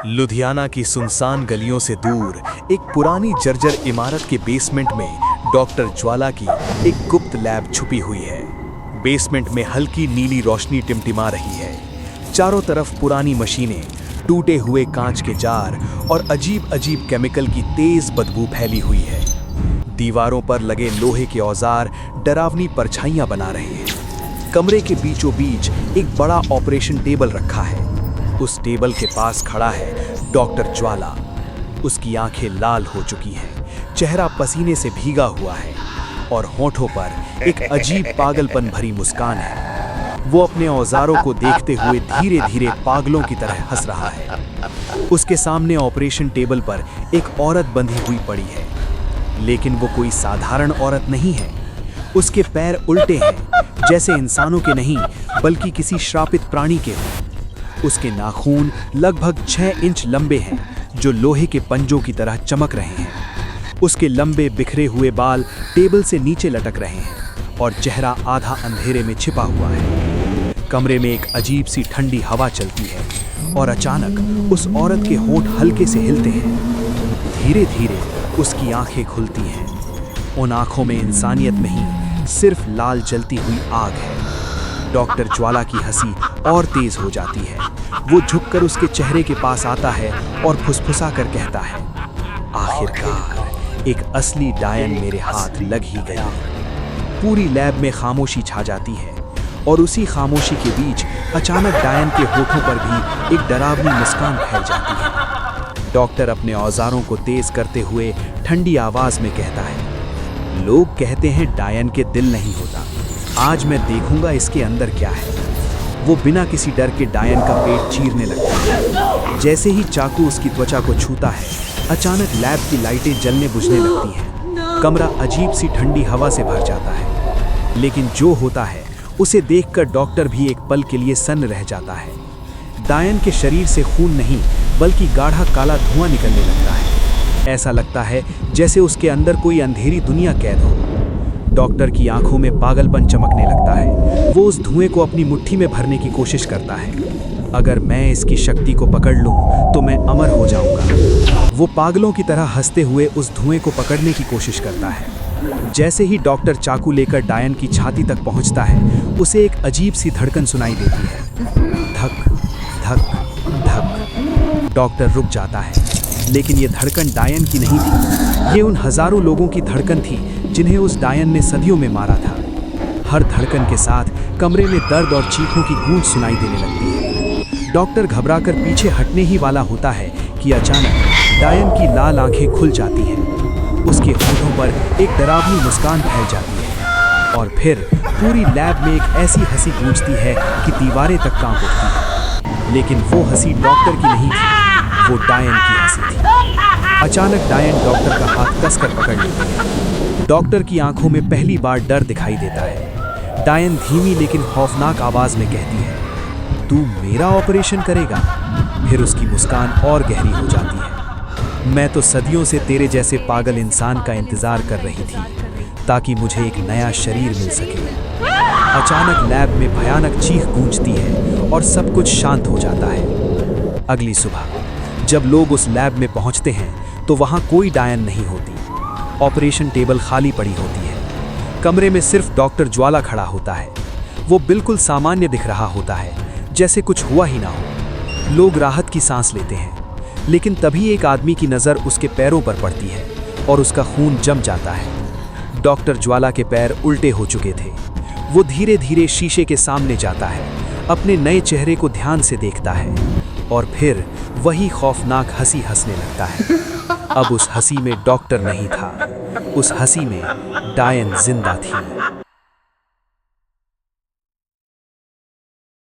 लुधियाना की सुनसान गलियों से दूर एक पुरानी जर्जर इमारत के बेसमेंट में डॉक्टर ज्वाला की एक गुप्त लैब छुपी हुई है। बेसमेंट में हल्की नीली रोशनी टिमटिमा रही है। चारों तरफ पुरानी मशीनें, टूटे हुए कांच के जार और अजीब अजीब केमिकल की तेज बदबू फैली हुई है। दीवारों पर लगे लोहे के औजार डरावनी परछाइयां बना रहे हैं। कमरे के बीचों बीच एक बड़ा ऑपरेशन टेबल रखा है। उस टेबल के पास खड़ा है डॉक्टर ज्वाला। उसकी आंखें लाल हो चुकी हैं, चेहरा पसीने से भीगा हुआ है और होठों पर एक अजीब पागलपन भरी मुस्कान है। वो अपने औजारों को देखते हुए धीरे धीरे पागलों की तरह हंस रहा है। उसके सामने ऑपरेशन टेबल पर एक औरत बंधी हुई पड़ी है, लेकिन वो कोई साधारण औरत नहीं है। उसके पैर उल्टे हैं, जैसे इंसानों के नहीं बल्कि किसी श्रापित प्राणी के हों। उसके नाखून लगभग 6 इंच लंबे हैं, जो लोहे के पंजों की तरह चमक रहे हैं। उसके लंबे बिखरे हुए बाल टेबल से नीचे लटक रहे हैं और चेहरा आधा अंधेरे में छिपा हुआ है। कमरे में एक अजीब सी ठंडी हवा चलती है और अचानक उस औरत के होंठ हल्के से हिलते हैं। धीरे धीरे उसकी आंखें खुलती हैं। उन आंखों में इंसानियत नहीं, सिर्फ लाल जलती हुई आग है। डॉक्टर ज्वाला की हंसी और तेज हो जाती है। वो झुककर उसके चेहरे के पास आता है और फुसफुसा कर कहता है, आखिरकार एक असली डायन मेरे हाथ लग ही गया। पूरी लैब में खामोशी छा जाती है और उसी खामोशी के बीच अचानक डायन के होठों पर भी एक डरावनी मुस्कान फैल जाती है। डॉक्टर अपने औजारों को तेज करते हुए ठंडी आवाज में कहता है, लोग कहते हैं डायन के दिल नहीं होता, आज मैं देखूंगा इसके अंदर क्या है। वो बिना किसी डर के डायन का पेट चीरने लगता है। जैसे ही चाकू उसकी त्वचा को छूता है, अचानक लैब की लाइटें जलने बुझने लगती हैं। कमरा अजीब सी ठंडी हवा से भर जाता है। लेकिन जो होता है उसे देखकर डॉक्टर भी एक पल के लिए सन्न रह जाता है। डायन के शरीर से खून नहीं बल्कि गाढ़ा काला धुआं निकलने लगता है। ऐसा लगता है जैसे उसके अंदर कोई अंधेरी दुनिया कैद हो। डॉक्टर की आंखों में पागलपन चमकने लगता है। वो उस धुएं को अपनी मुट्ठी में भरने की कोशिश करता है। अगर मैं इसकी शक्ति को पकड़ लूं तो मैं अमर हो जाऊंगा। वो पागलों की तरह हंसते हुए उस धुएं को पकड़ने की कोशिश करता है। जैसे ही डॉक्टर चाकू लेकर डायन की छाती तक पहुंचता है, उसे एक अजीब सी धड़कन सुनाई देती है। धक धक धक। डॉक्टर रुक जाता है, लेकिन ये धड़कन डायन की नहीं थी। ये उन हजारों लोगों की धड़कन थी जिन्हें उस डायन ने सदियों में मारा था। हर धड़कन के साथ कमरे में दर्द और चीखों की गूंज सुनाई देने लगती है। डॉक्टर घबराकर पीछे हटने ही वाला होता है कि अचानक डायन की लाल आंखें खुल जाती हैं। उसके होठों पर एक डरावनी मुस्कान फैल जाती है और फिर पूरी लैब में एक ऐसी हंसी गूंजती है कि दीवारें तक कांप उठती हैं। लेकिन वो हंसी डॉक्टर की नहीं थी, वो डायन की हंसी थी। अचानक डायन डॉक्टर का हाथ कसकर पकड़ लेती है। डॉक्टर की आंखों में पहली बार डर दिखाई देता है। डायन धीमी लेकिन खौफनाक आवाज में कहती है, तू मेरा ऑपरेशन करेगा? फिर उसकी मुस्कान और गहरी हो जाती है। मैं तो सदियों से तेरे जैसे पागल इंसान का इंतजार कर रही थी ताकि मुझे एक नया शरीर मिल सके। अचानक लैब में भयानक चीख गूंजती है और सब कुछ शांत हो जाता है। अगली सुबह जब लोग उस लैब में पहुंचते हैं तो वहां कोई डायन नहीं होती। ऑपरेशन टेबल खाली पड़ी होती है। कमरे में सिर्फ डॉक्टर ज्वाला खड़ा होता है। वो बिल्कुल सामान्य दिख रहा होता है, जैसे कुछ हुआ ही ना हो। लोग राहत की सांस लेते हैं, लेकिन तभी एक आदमी की नज़र उसके पैरों पर पड़ती है और उसका खून जम जाता है। डॉक्टर ज्वाला के पैर उल्टे हो चुके थे। वो धीरे धीरे शीशे के सामने जाता है, अपने नए चेहरे को ध्यान से देखता है और फिर वही खौफनाक हंसी हंसने लगता है। अब उस हंसी में डॉक्टर नहीं था, उस हंसी में डायन जिंदा थी।